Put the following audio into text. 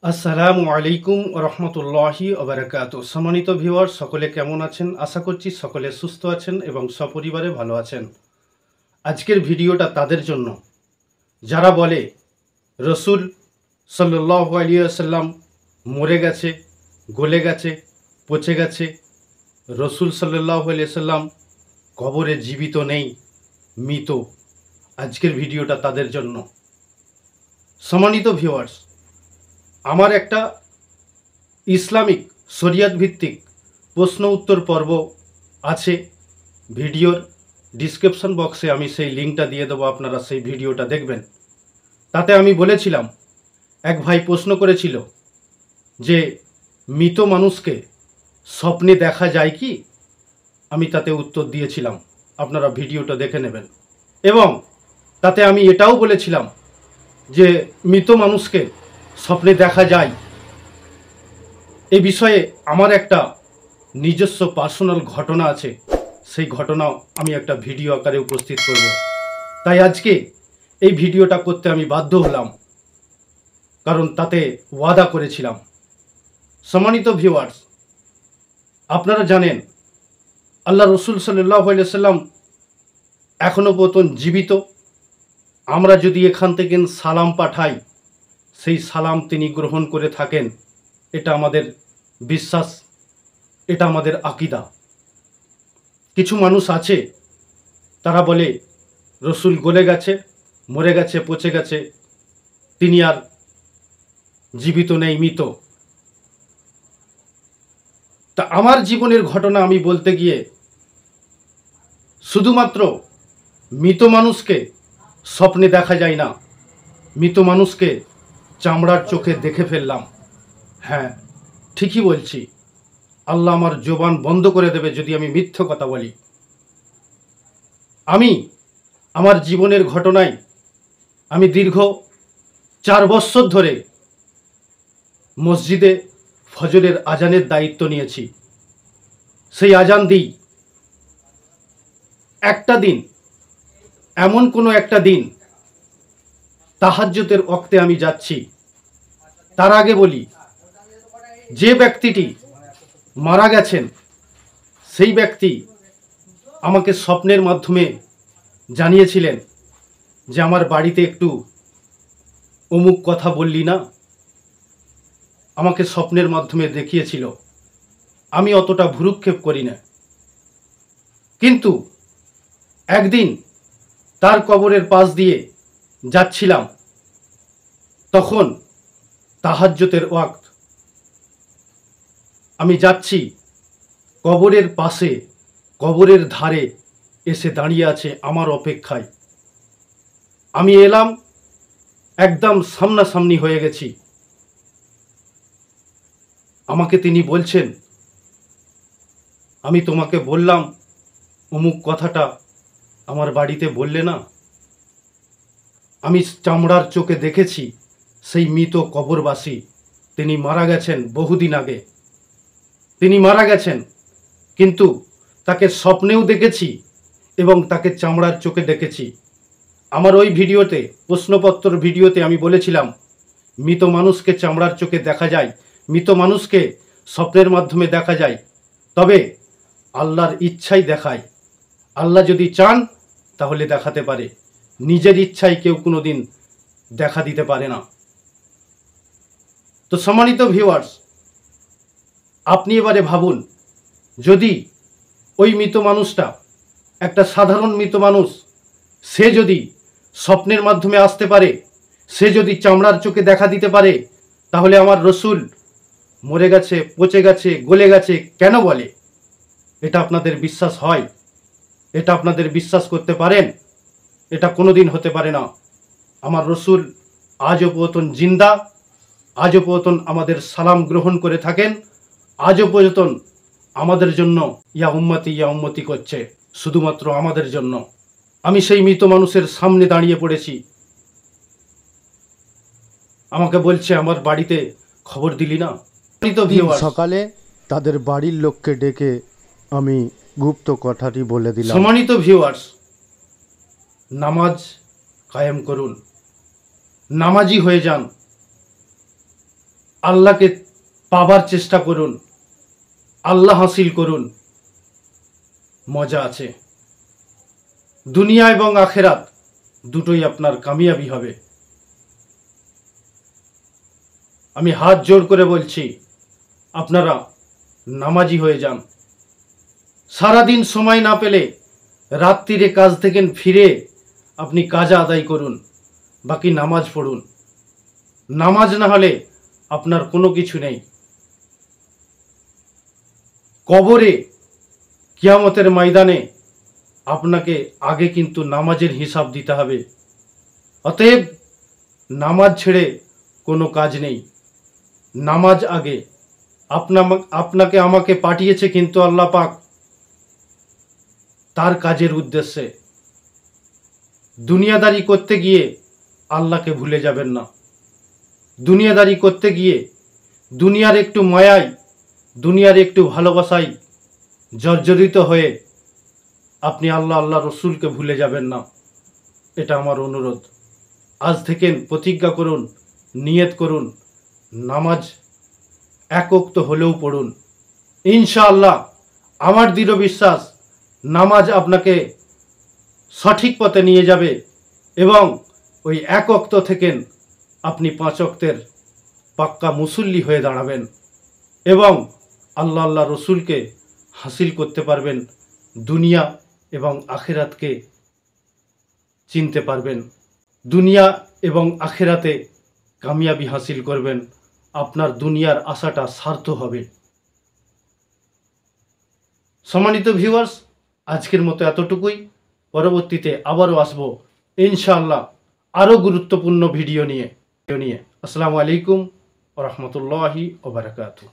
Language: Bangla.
আসসালামু আলাইকুম রহমতুল্লাহি ওবারাকাতু। সম্মানিত ভিউয়ার, সকলে কেমন আছেন? আশা করছি সকলে সুস্থ আছেন এবং সপরিবারে ভালো আছেন। আজকের ভিডিওটা তাদের জন্য যারা বলে রসুল সাল্লাল্লাহু আলাইহি ওয়াসাল্লাম মরে গেছে, গলে গেছে, পচে গেছে। রসুল সাল্লাল্লাহু আলাইহি ওয়াসাল্লাম কবরে জীবিত নেই, মৃত। আজকের ভিডিওটা তাদের জন্য। সম্মানিত ভিউয়ার্স, আমার একটা ইসলামিক শরিয়াত ভিত্তিক প্রশ্ন উত্তর পর্ব আছে। ভিডিওর ডিসক্রিপশন বক্সে আমি সেই লিঙ্কটা দিয়ে দেবো, আপনারা সেই ভিডিওটা দেখবেন। তাতে আমি বলেছিলাম, এক ভাই প্রশ্ন করেছিল যে মৃত মানুষকে স্বপ্নে দেখা যায় কি? আমি তাতে উত্তর দিয়েছিলাম, আপনারা ভিডিওটা দেখে নেবেন। এবং তাতে আমি এটাও বলেছিলাম যে মৃত মানুষকে স্বপ্নে দেখা যায়, এই বিষয়ে আমার একটা নিজস্ব পার্সোনাল ঘটনা আছে। সেই ঘটনাও আমি একটা ভিডিও আকারে উপস্থিত করব। তাই আজকে এই ভিডিওটা করতে আমি বাধ্য হলাম, কারণ তাতে ওয়াদা করেছিলাম। সম্মানিত ভিউয়ার্স, আপনারা জানেন আল্লাহ রসুল সাল্লাল্লাহু আলাইহি ওয়াসাল্লাম এখনও পর্যন্ত জীবিত। আমরা যদি এখান থেকে সালাম পাঠাই, সেই সালাম তিনি গ্রহণ করে থাকেন। এটা আমাদের বিশ্বাস, এটা আমাদের আকীদা। কিছু মানুষ আছে তারা বলে রসুল গলে গেছে, মরে গেছে, পচে গেছে, তিনি আর জীবিত নেই, মৃত। তা আমার জীবনের ঘটনা আমি বলতে গিয়ে শুধুমাত্র মৃত মানুষকে স্বপ্নে দেখা যায় না, মৃত মানুষকে চামড়ার চোখে দেখে ফেললাম। হ্যাঁ, ঠিকই বলছি। আল্লাহ আমার জবান বন্ধ করে দেবে যদি আমি মিথ্যে কথা বলি। আমি আমার জীবনের ঘটনায় আমি দীর্ঘ 4 বছর ধরে মসজিদে ফজরের আজানের দায়িত্ব নিয়েছি। সেই আজান দিই। একটা দিন, এমন কোনো একটা দিন তাহাজ্জুদের ওয়াক্তে আমি যাচ্ছি। তার আগে বলি, যে ব্যক্তিটি মারা গেছেন সেই ব্যক্তি আমাকে স্বপ্নের মাধ্যমে জানিয়েছিলেন যে আমার বাড়িতে একটু অমুক কথা বললি না। আমাকে স্বপ্নের মাধ্যমে দেখিয়েছিল। আমি অতটা ভ্রুক্ষেপ করি না, কিন্তু একদিন তার কবরের পাশ দিয়ে যাচ্ছিলাম, তখন তাহাজ্জুদের ওয়াক্ত। আমি যাচ্ছি, কবরের পাশে, কবরের ধারে এসে দাঁড়িয়ে আছে আমার অপেক্ষায়। আমি এলাম, একদম সামনাসামনি হয়ে গেছি। আমাকে তিনি বলছেন, আমি তোমাকে বললাম অমুক কথাটা আমার বাড়িতে বললে না। আমি চামড়ার চোখে দেখেছি সেই মৃত কবরবাসী। তিনি মারা গেছেন বহুদিন আগে, তিনি মারা গেছেন, কিন্তু তাকে স্বপ্নেও দেখেছি এবং তাকে চামড়ার চোখে দেখেছি। আমার ওই ভিডিওতে, প্রশ্নপত্র ভিডিওতে আমি বলেছিলাম, মৃত মানুষকে চামড়ার চোখে দেখা যায়, মৃত মানুষকে স্বপ্নের মাধ্যমে দেখা যায়, তবে আল্লাহর ইচ্ছাই দেখায়। আল্লাহ যদি চান তাহলে দেখাতে পারে, নিজের ইচ্ছায় কেউ কোনোদিন দেখা দিতে পারে না। তো সম্মানিত ভিউয়ার্স, আপনি এবারে ভাবুন, যদি ওই মৃত মানুষটা একটা সাধারণ মৃত মানুষ, সে যদি স্বপ্নের মাধ্যমে আসতে পারে, সে যদি চামড়ার চোখে দেখা দিতে পারে, তাহলে আমার রসুল মরে গেছে, পচে গেছে, গলে গেছে কেন বলে? এটা আপনাদের বিশ্বাস হয়? এটা আপনাদের বিশ্বাস করতে পারেন? এটা কোনোদিন হতে পারে না। আমার রসুল আজও পর্যন্ত জিন্দা, আজও পর্যন্ত আমাদের সালাম গ্রহণ করে থাকেন, আজও পর্যন্ত আমাদের জন্য ইয়া উম্মতি করছে, শুধুমাত্র আমাদের জন্য। আমি সেই মৃত মানুষের সামনে দাঁড়িয়ে পড়েছি। আমাকে বলছে, আমার বাড়িতে খবর দিলি না। সকালে তাদের বাড়ির লোককে ডেকে আমি গুপ্ত কথাটি বলে দিলাম। সম্মানিত ভিউয়ার্স, নামাজ কায়েম করুন, নামাজি হয়ে যান। আল্লাহকে পাবার চেষ্টা করুন, আল্লাহ হাসিল করুন। মজা আছে। দুনিয়া এবং আখেরাত দুটোই আপনার কামিয়াবি হবে। আমি হাত জোড় করে বলছি, আপনারা নামাজি হয়ে যান। সারাদিন সময় না পেলে রাত্রিরে কাজ থেকে ফিরে আপনি কাজা আদায় করুন, বাকি নামাজ পড়ুন। নামাজ না হলে আপনার কোনো কিছু নেই। কবরে কিয়ামতের ময়দানে আপনাকে আগে কিন্তু নামাজের হিসাব দিতে হবে। অতএব নামাজ ছেড়ে কোনো কাজ নেই, নামাজ আগে। আপনাকে আমাকে পাঠিয়েছে কিন্তু আল্লাহ পাক তার কাজের উদ্দেশ্যে। দুনিয়াদারি করতে গিয়ে আল্লাহকে ভুলে যাবেন না। দুনিয়াদারি করতে গিয়ে দুনিয়ার একটু মায়ায়, দুনিয়ার একটু ভালোবাসায় জর্জরিত হয়ে আপনি আল্লাহ রসুলকে ভুলে যাবেন না। এটা আমার অনুরোধ। আজ থেকে প্রতিজ্ঞা করুন, নিয়ত করুন, নামাজ এক ওয়াক্ত হলেও পড়ুন। ইনশাআল্লাহ আমার দৃঢ় বিশ্বাস, নামাজ আপনাকে সঠিক পথে নিয়ে যাবে এবং ওই এক ওয়াক্ত থেকে আপনি 5 ওয়াক্তের পাক্কা মুসল্লি হয়ে দাঁড়াবেন এবং আল্লাহ রসুলকে হাসিল করতে পারবেন। দুনিয়া এবং আখেরাতকে চিনতে পারবেন। দুনিয়া এবং আখেরাতে কামিয়াবি হাসিল করবেন। আপনার দুনিয়ার আশাটা সার্থ হবে। সম্মানিত ভিউয়ার্স, আজকের মতো এতটুকুই। পরবর্তীতে আবারও আসবো ইনশাআল্লাহ আরও গুরুত্বপূর্ণ ভিডিও নিয়ে। আসসালামু আলাইকুম ওয়া রাহমাতুল্লাহি ওয়া বারাকাতুহু।